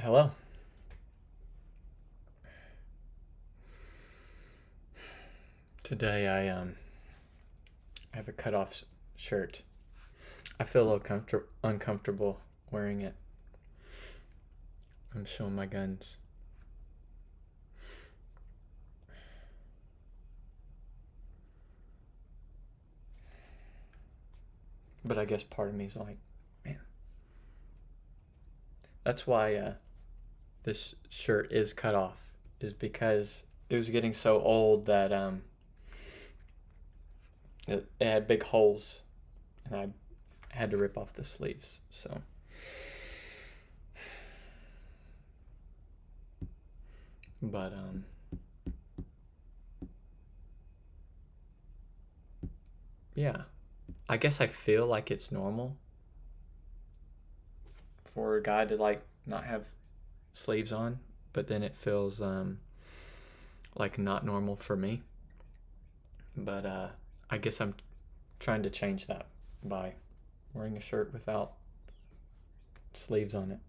Hello. Today I have a shirt. I feel a little uncomfortable wearing it. I'm showing my guns. But I guess part of me's like, man. That's why this shirt is cut off, is because it was getting so old that it had big holes, and I had to rip off the sleeves. So, but yeah, I guess I feel like it's normal for a guy to like not have sleeves on, but then it feels like not normal for me. But I guess I'm trying to change that by wearing a shirt without sleeves on it.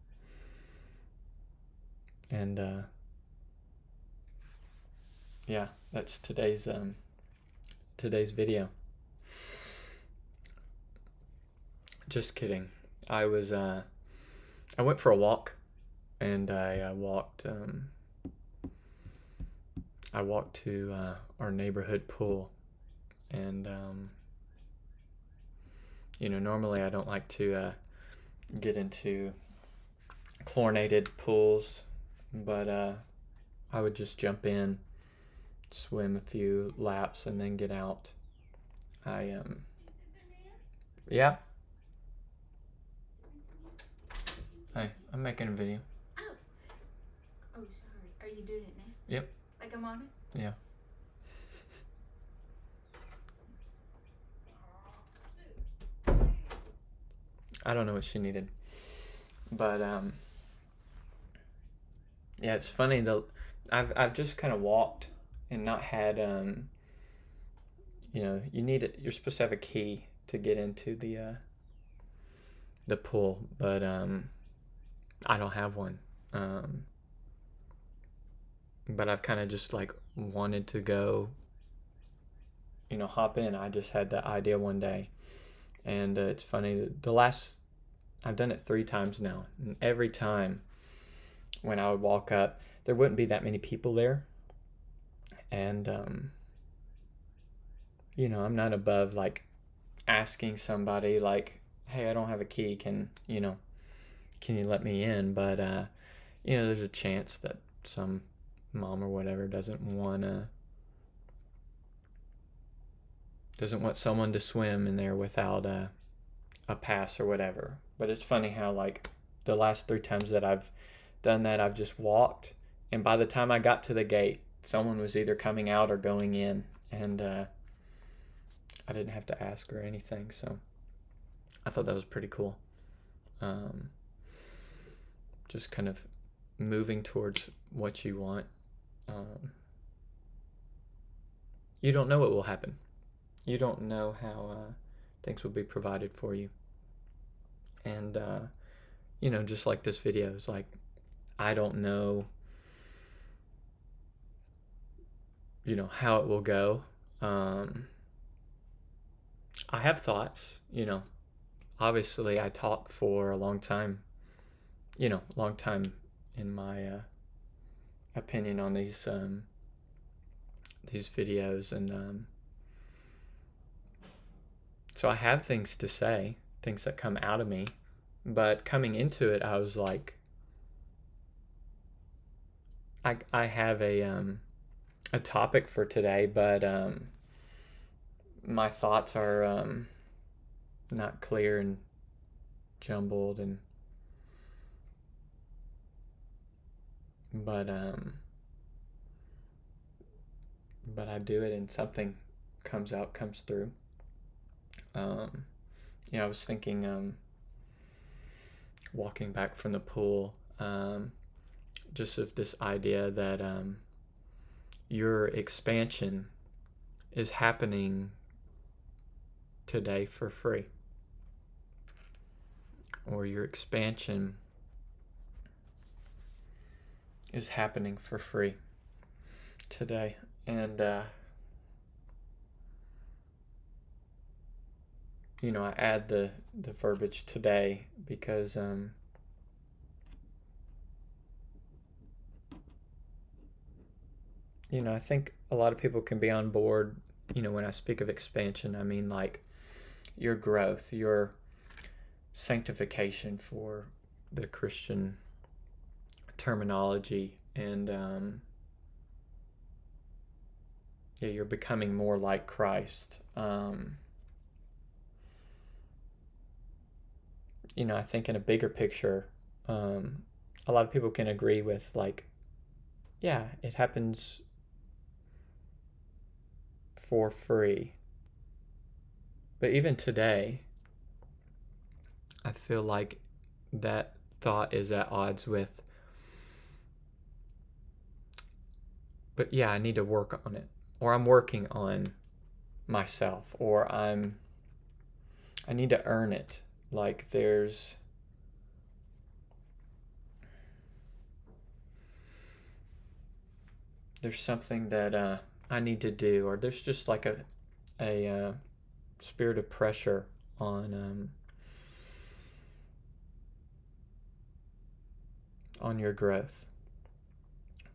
And yeah, that's today's video. Just kidding. I was I went for a walk, and I walked to our neighborhood pool, and normally I don't like to get into chlorinated pools, but I would just jump in, swim a few laps, and then get out. I Yeah. Hey, I'm making a video. Oh. Oh, sorry. Are you doing it now? Yep. Like I'm on it? Yeah. I don't know what she needed, but yeah, it's funny though. I've just kind of walked and not had you need it. You're supposed to have a key to get into the pool, but I don't have one. But I've kind of just like wanted to go, hop in. I just had that idea one day, and it's funny. I've done it 3 times now, and every time when I would walk up, there wouldn't be that many people there, and I'm not above like asking somebody like, "Hey, I don't have a key. Can you let me in?" But there's a chance that some mom or whatever doesn't want someone to swim in there without a pass or whatever. But it's funny how like the last 3 times that I've done that, I've just walked, and by the time I got to the gate, someone was either coming out or going in, and I didn't have to ask or anything. So I thought that was pretty cool. Just kind of moving towards what you want. You don't know what will happen. You don't know how things will be provided for you. And, just like this video is like, I don't know, how it will go. I have thoughts, obviously I talked for a long time, long time in my opinion on these videos, and so I have things to say, things that come out of me, but coming into it, I was like, I have a topic for today, but my thoughts are not clear and jumbled, and but I do it and something comes through. I was thinking walking back from the pool, just of this idea that your expansion is happening today for free, or your expansion is happening for free today. And, I add the verbiage today because, I think a lot of people can be on board, when I speak of expansion, I mean like your growth, your sanctification for the Christian terminology, and you're becoming more like Christ. I think in a bigger picture, a lot of people can agree with like, yeah, it happens for free. But even today, I feel like that thought is at odds with, but yeah, I need to work on it, or I'm working on myself, or I need to earn it. Like there's something that I need to do, or there's just like a spirit of pressure on your growth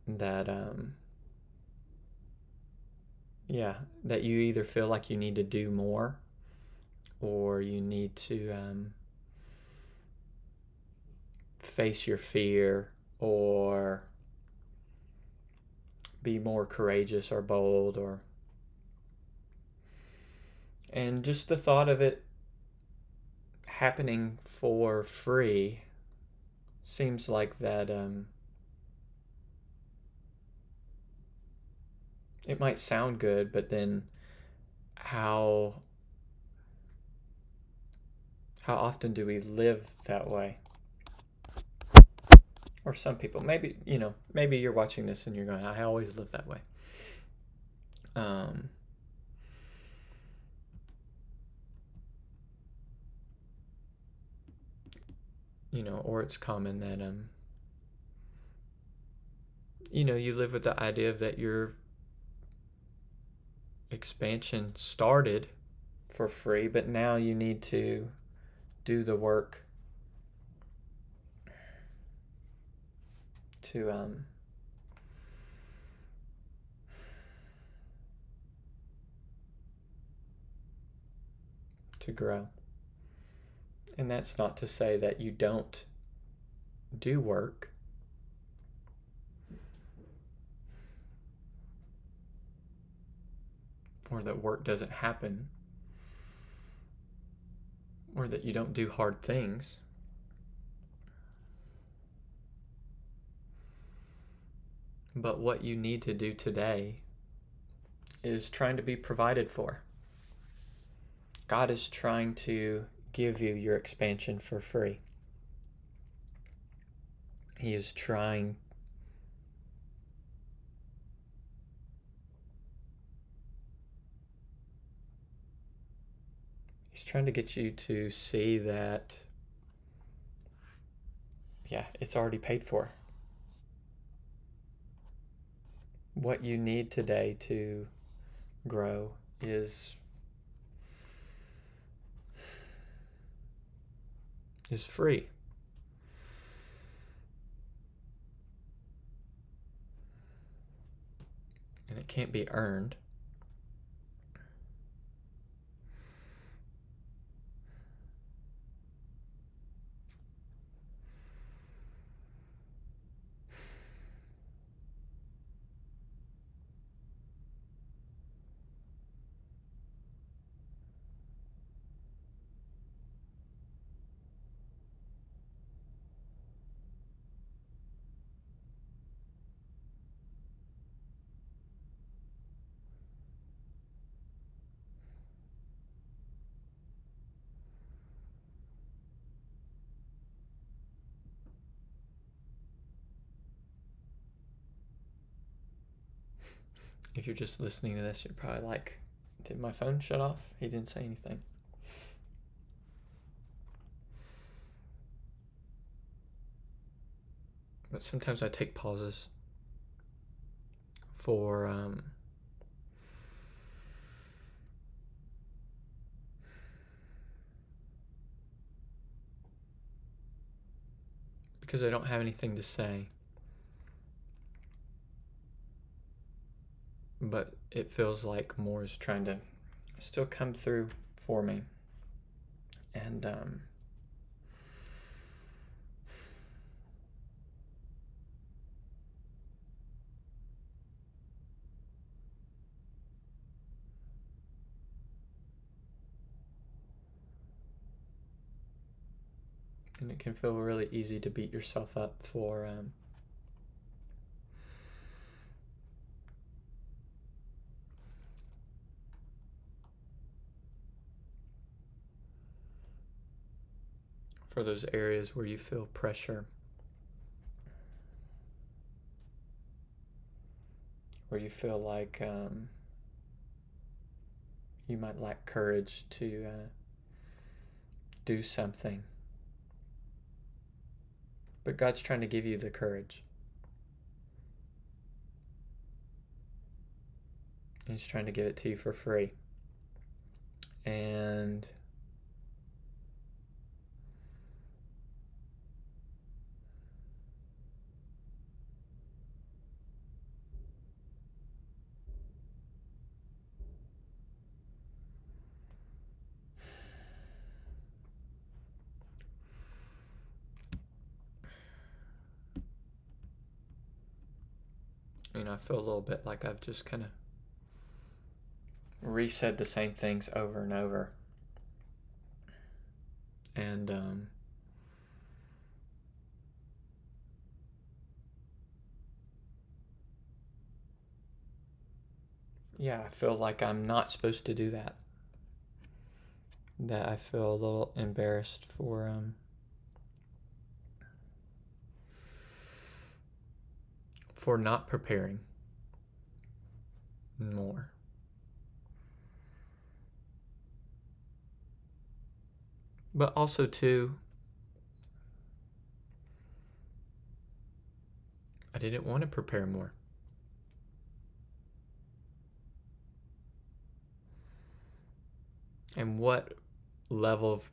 that that you either feel like you need to do more, or you need to face your fear, or be more courageous or bold, and just the thought of it happening for free seems like that it might sound good, but then how often do we live that way? Or some people, maybe you're watching this and you're going, I always live that way. Or it's common that you live with the idea of that your expansion started for free, but now you need to do the work to grow. And that's not to say that you don't do work. Or that work doesn't happen. Or that you don't do hard things. But what you need to do today is trying to be provided for. God is trying to give you your expansion for free. He is trying to get you to see that, it's already paid for. What you need today to grow is free. And it can't be earned. If you're just listening to this, you're probably like, did my phone shut off? He didn't say anything. But sometimes I take pauses for because I don't have anything to say. But it feels like more is trying to still come through for me. And it can feel really easy to beat yourself up for those areas where you feel pressure, where you feel like you might lack courage to do something. But God's trying to give you the courage. He's trying to give it to you for free. And I feel a little bit like I've just kind of resaid the same things over and over. And yeah, I feel like I'm not supposed to do that. That I feel a little embarrassed for not preparing more. But also too, I didn't want to prepare more. And what level of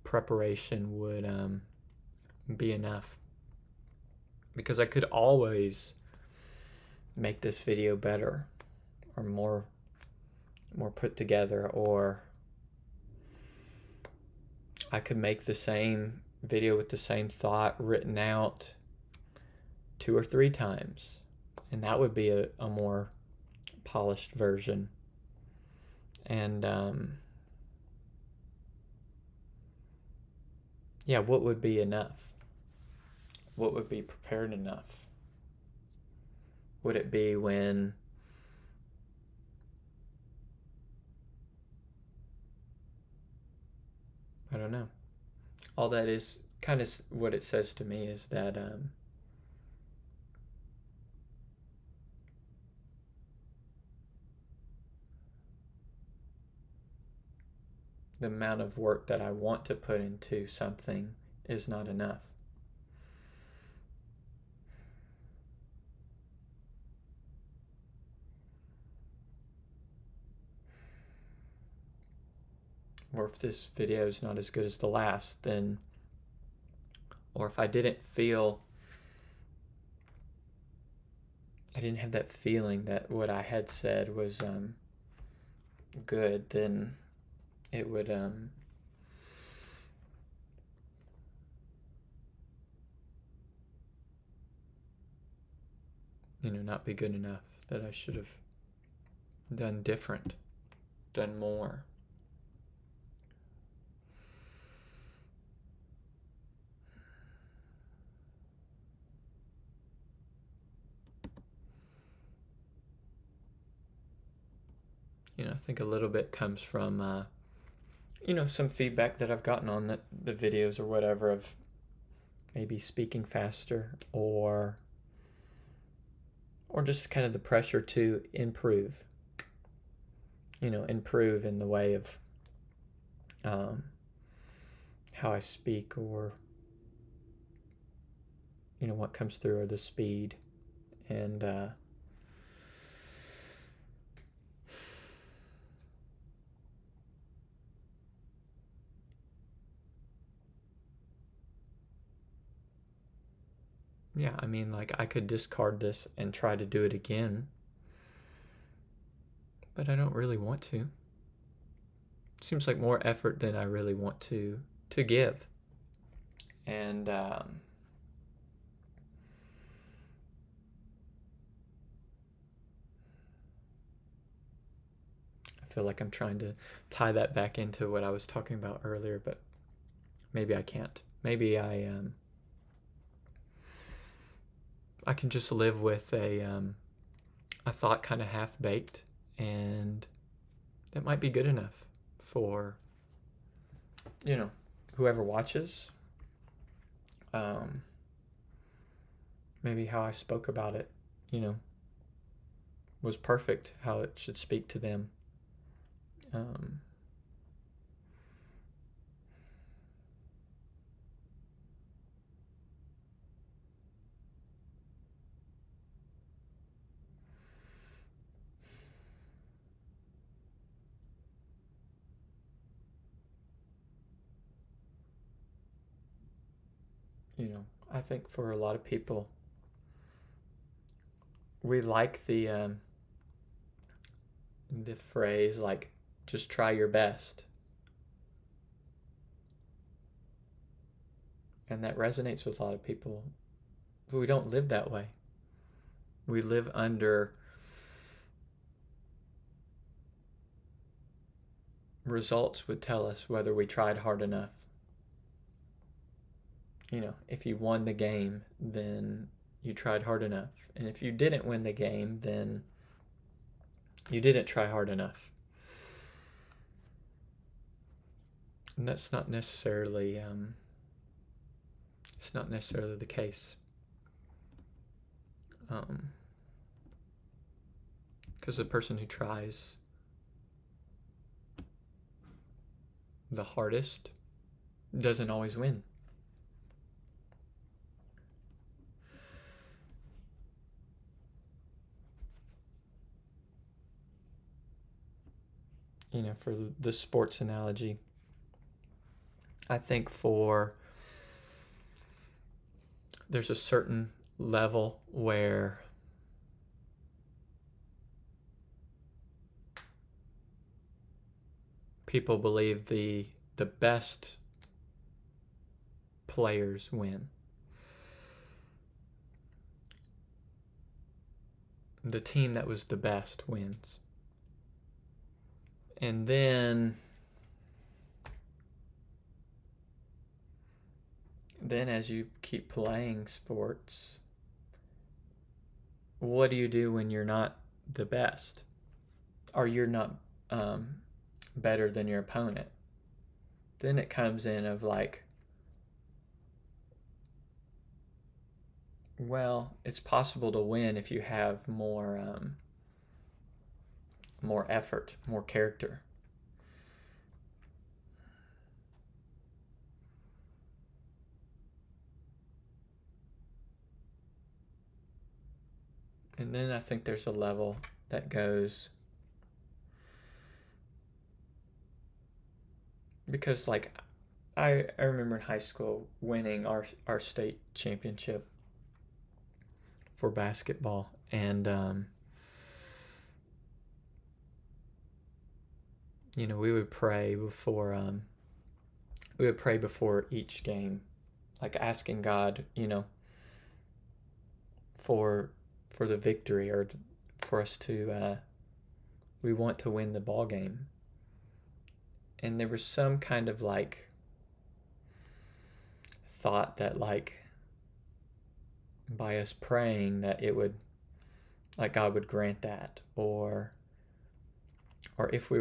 preparation would be enough? Because I could always make this video better or more put together, or I could make the same video with the same thought written out 2 or 3 times, and that would be a more polished version. And yeah, what would be enough? What would be prepared enough? Would it be when I don't know. All that is kind of what it says to me is that the amount of work that I want to put into something is not enough. Or if this video is not as good as the last, then, or if I didn't have that feeling that what I had said was good, then it would not be good enough, that I should have done different, done more. I think a little bit comes from some feedback that I've gotten on the videos or whatever, of maybe speaking faster, or just kind of the pressure to improve. Improve in the way of how I speak, or what comes through or the speed. And yeah, I mean, like, I could discard this and try to do it again, but I don't really want to. It seems like more effort than I really want to give. And I feel like I'm trying to tie that back into what I was talking about earlier, but maybe I can't. Maybe I can just live with a thought kind of half baked, and that might be good enough for whoever watches. Maybe how I spoke about it, was perfect, how it should speak to them. I think for a lot of people, we like the phrase, like, just try your best. And that resonates with a lot of people. But we don't live that way. We live under results would tell us whether we tried hard enough. If you won the game, then you tried hard enough. And if you didn't win the game, then you didn't try hard enough. And that's not necessarily it's not necessarily the case. Because the person who tries the hardest doesn't always win. For the sports analogy, I think there's a certain level where people believe the best players win. The team that was the best wins. And then as you keep playing sports, what do you do when you're not the best? Or you're not better than your opponent? Then it comes in of like, well, it's possible to win if you have more effort, more character. And then I think there's a level that goes, because like I remember in high school winning our state championship for basketball, and we would pray before each game, like asking God, for the victory, or for us to we want to win the ball game. And there was some kind of like thought that, like, by us praying, that it would, like, God would grant that, or if we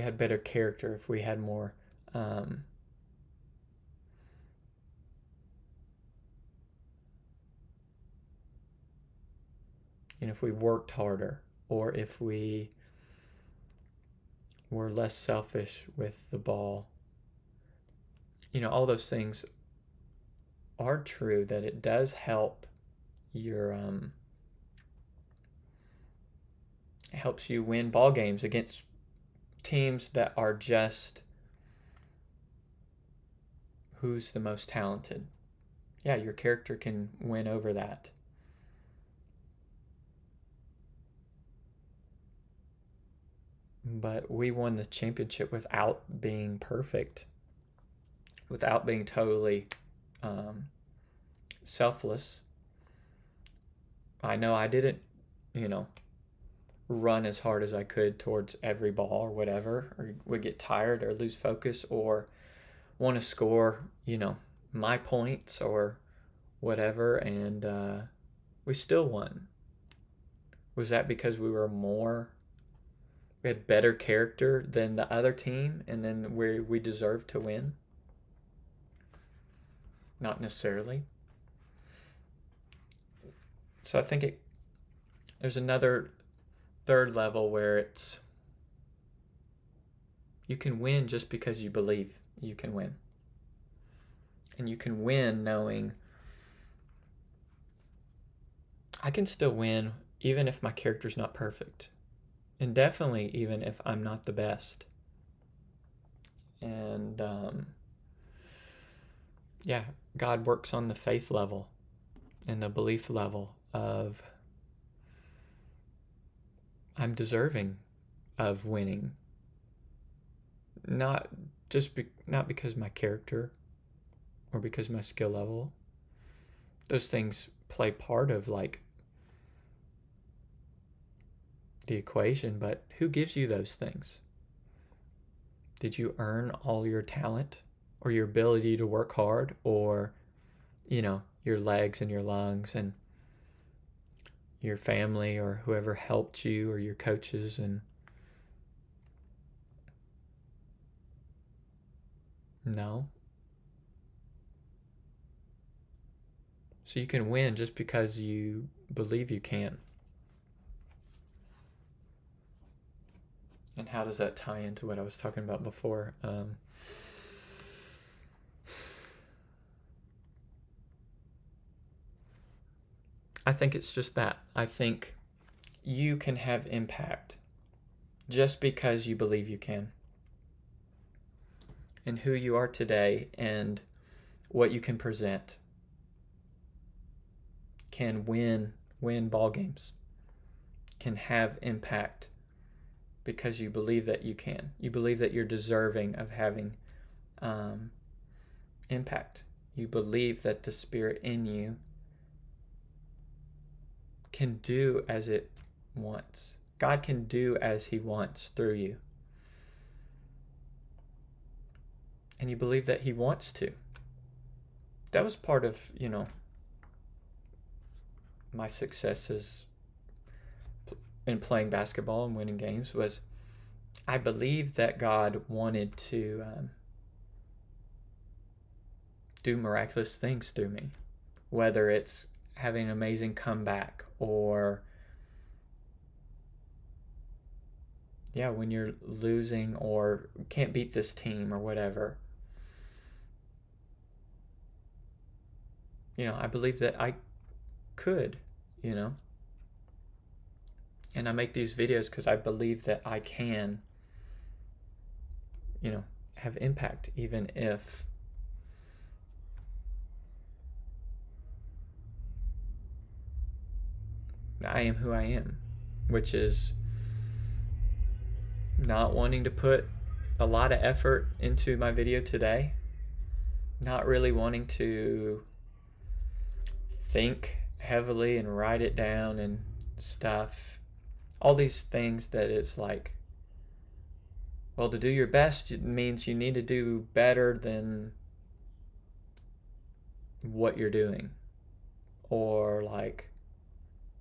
had better character, if we had more if we worked harder, or if we were less selfish with the ball, all those things are true, that it does help your helps you win ball games against teams that are just who's the most talented. Yeah, your character can win over that. But we won the championship without being perfect, without being totally selfless. I know I didn't, run as hard as I could towards every ball or whatever, or would get tired or lose focus or want to score, my points or whatever, and we still won. Was that because we had better character than the other team and then we deserved to win? Not necessarily. So I think there's another third level where it's you can win just because you believe you can win. And you can win knowing I can still win even if my character's not perfect. And definitely even if I'm not the best. And God works on the faith level and the belief level of I'm deserving of winning. Not because my character or because my skill level. Those things play part of the equation, but who gives you those things? Did you earn all your talent or your ability to work hard, or your legs and your lungs and your family or whoever helped you or your coaches? And no. So you can win just because you believe you can. And how does that tie into what I was talking about before? I think it's just that. I think you can have impact just because you believe you can. And who you are today and what you can present can win ball games, can have impact because you believe that you can. You believe that you're deserving of having impact. You believe that the Spirit in you can do as it wants. God can do as He wants through you. And you believe that He wants to. That was part of, my successes in playing basketball and winning games was I believed that God wanted to do miraculous things through me, whether it's having an amazing comeback or when you're losing or can't beat this team or whatever. I believe that I could, and I make these videos because I believe that I can, have impact even if I am who I am, which is not wanting to put a lot of effort into my video today, not really wanting to think heavily and write it down and stuff. All these things that it's to do your best means you need to do better than what you're doing, or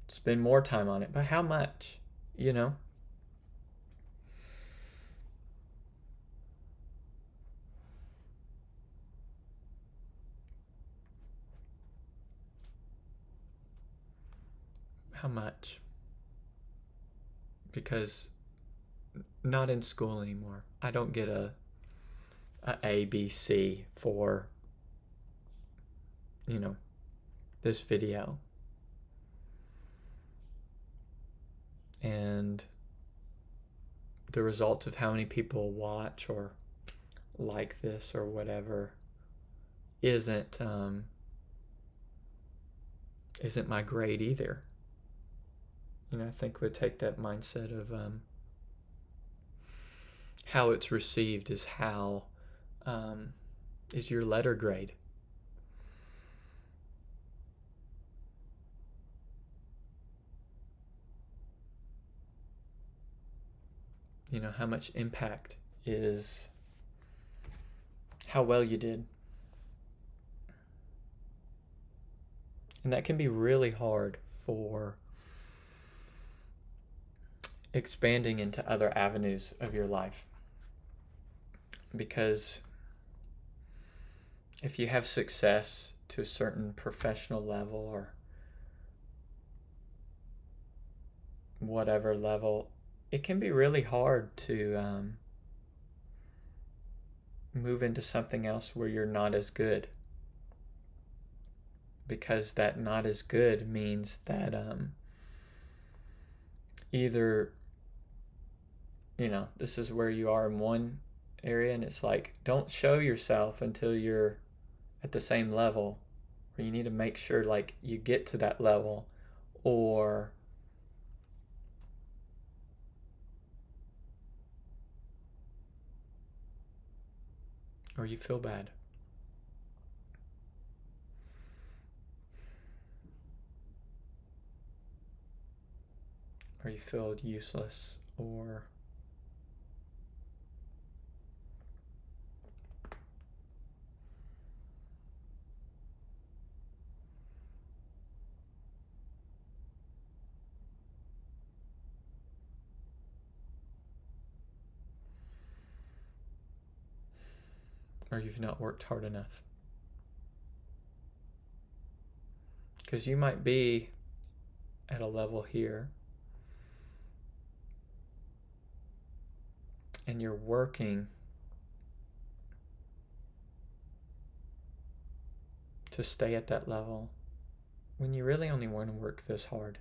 spend more time on it. But how much, How much? Because not in school anymore. I don't get A, B, C for, you know, this video. And the results of how many people watch or like this or whatever isn't my grade either. You know, I think we take that mindset of how it's received is how is your letter grade. You know, how much impact is how well you did. And that can be really hard for expanding into other avenues of your life. Because if you have success to a certain professional level or whatever level, it can be really hard to move into something else where you're not as good. Because that not as good means that either, you know, this is where you are in one area and it's like, don't show yourself until you're at the same level, or you need to make sure like you get to that level, or you feel bad. Or you feel useless, or you've not worked hard enough. Because you might be at a level here and you're working to stay at that level when you really only want to work this hard.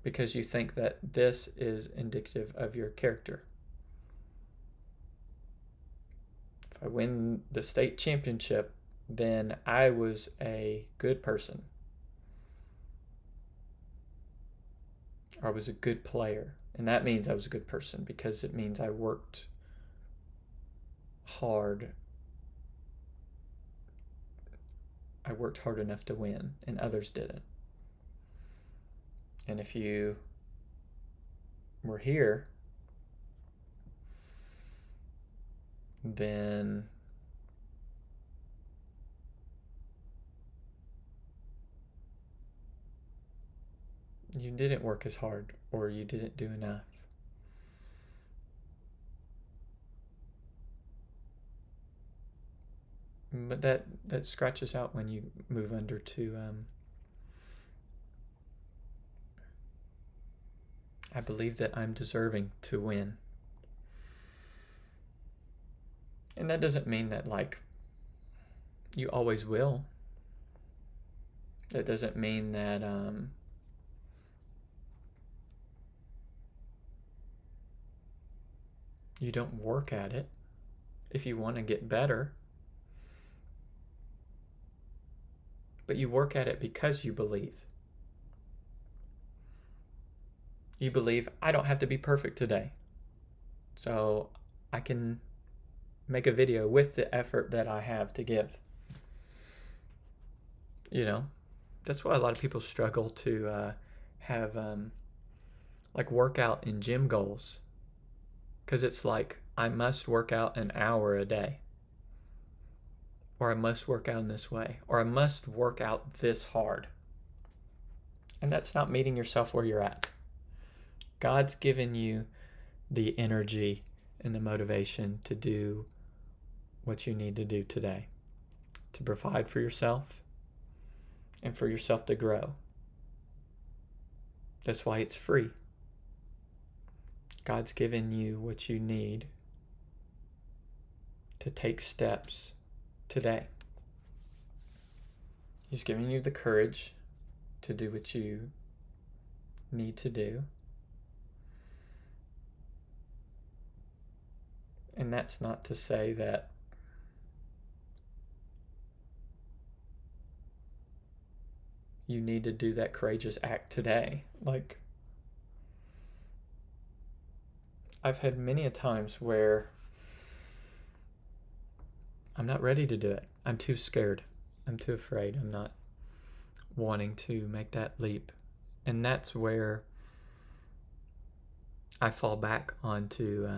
Because you think that this is indicative of your character. If I win the state championship, then I was a good person. Or I was a good player. And that means I was a good person because it means I worked hard. I worked hard enough to win, and others didn't. And if you were here, then you didn't work as hard, or you didn't do enough. But that scratches out when you move under to I believe that I'm deserving to win. And that doesn't mean that like you always will. That doesn't mean that you don't work at it if you want to get better. But you work at it because you believe. You believe, I don't have to be perfect today. So I can make a video with the effort that I have to give. You know, that's why a lot of people struggle to have like workout and gym goals. Because it's like, I must work out an hour a day. Or I must work out in this way. Or I must work out this hard. And that's not meeting yourself where you're at. God's given you the energy and the motivation to do what you need to do today. To provide for yourself and for yourself to grow. That's why it's free. God's given you what you need to take steps today. He's giving you the courage to do what you need to do. And that's not to say that you need to do that courageous act today. Like, I've had many a times where I'm not ready to do it. I'm too scared. I'm too afraid. I'm not wanting to make that leap. And that's where I fall back onto,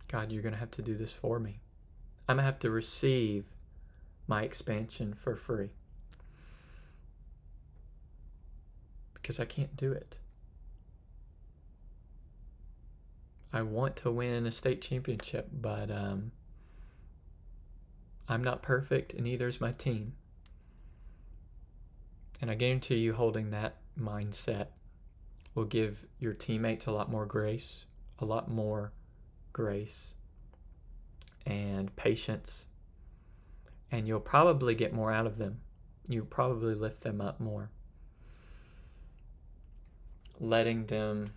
God, you're going to have to do this for me. I'm going to have to receive my expansion for free. Because I can't do it. I want to win a state championship, but I'm not perfect, and neither is my team. And I guarantee you, holding that mindset will give your teammates a lot more grace and patience, and you'll probably get more out of them. You'll probably lift them up more. Letting them,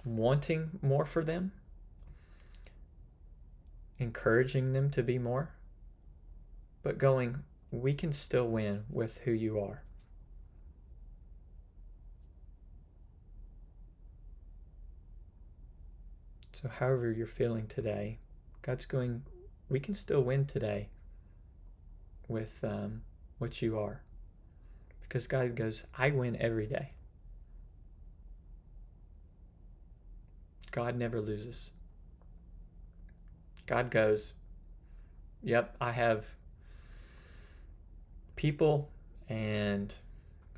wanting more for them, encouraging them to be more, but going, we can still win with who you are. So however you're feeling today, God's going, we can still win today with what you are. Because God goes, I win every day. God never loses. God goes, yep, I have people and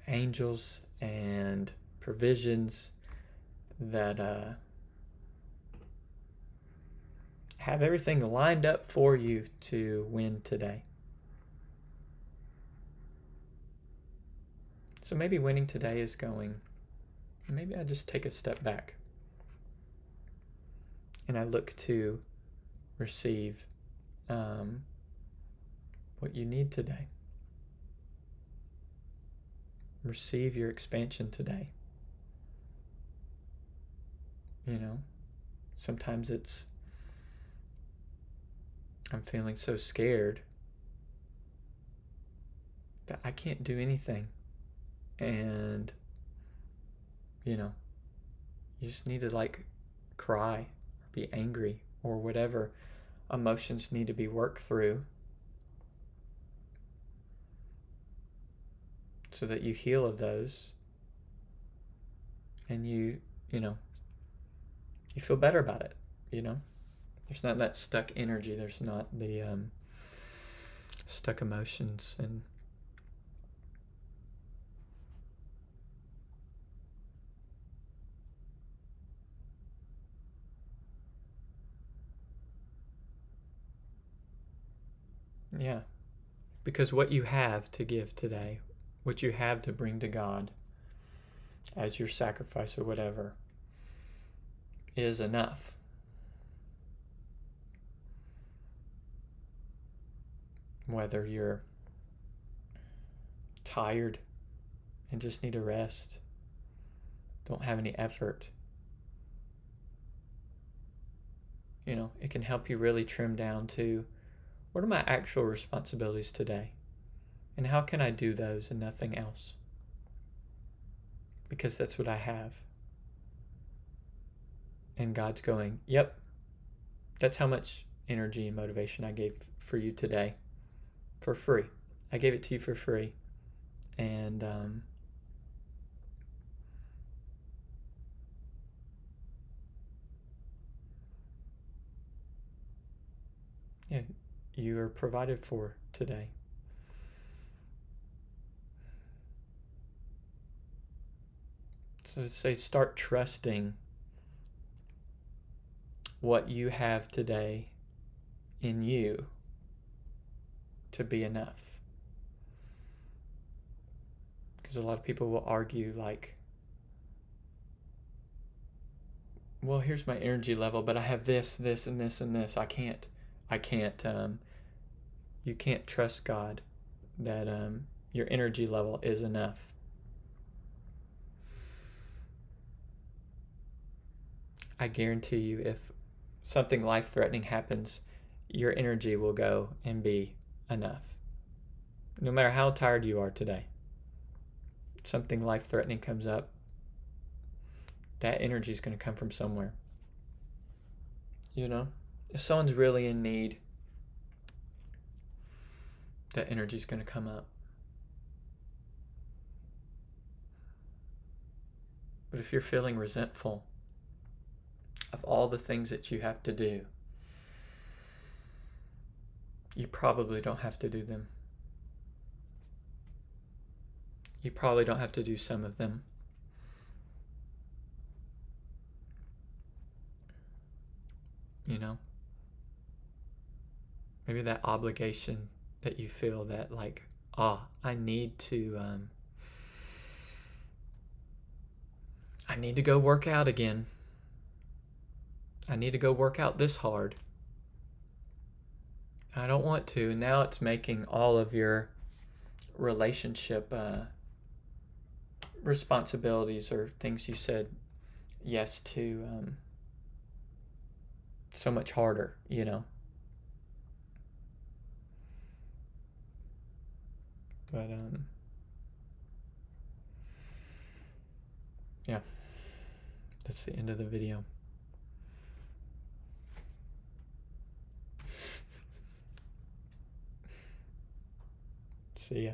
angels and provisions that have everything lined up for you to win today. So maybe winning today is going, maybe I just take a step back and I look to receive what you need today. Receive your expansion today. You know, sometimes it's, I'm feeling so scared that I can't do anything. And, you know, you just need to like cry or be angry or whatever emotions need to be worked through so that you heal of those and you know, you feel better about it, you know? There's not that stuck energy. There's not the stuck emotions. And yeah, because what you have to give today, what you have to bring to God as your sacrifice or whatever, is enough. Whether you're tired and just need a rest, don't have any effort, you know, it can help you really trim down to, what are my actual responsibilities today? And how can I do those and nothing else? Because that's what I have. And God's going, yep, that's how much energy and motivation I gave for you today. For free. I gave it to you for free. And yeah, you are provided for today. So say, start trusting what you have today in you to be enough. Because a lot of people will argue like, well, here's my energy level, but I have this, this, and this, and this. I can't, you can't trust God that your energy level is enough. I guarantee you, if something life-threatening happens, your energy will go and be enough. No matter how tired you are today, something life-threatening comes up, that energy is going to come from somewhere. You know, if someone's really in need, that energy is going to come up. But if you're feeling resentful of all the things that you have to do, you probably don't have to do them. You probably don't have to do some of them. You know? Maybe that obligation that you feel that like, I need to go work out again. I need to go work out this hard. I don't want to. Now it's making all of your relationship responsibilities or things you said yes to so much harder, you know. But yeah, that's the end of the video. See ya.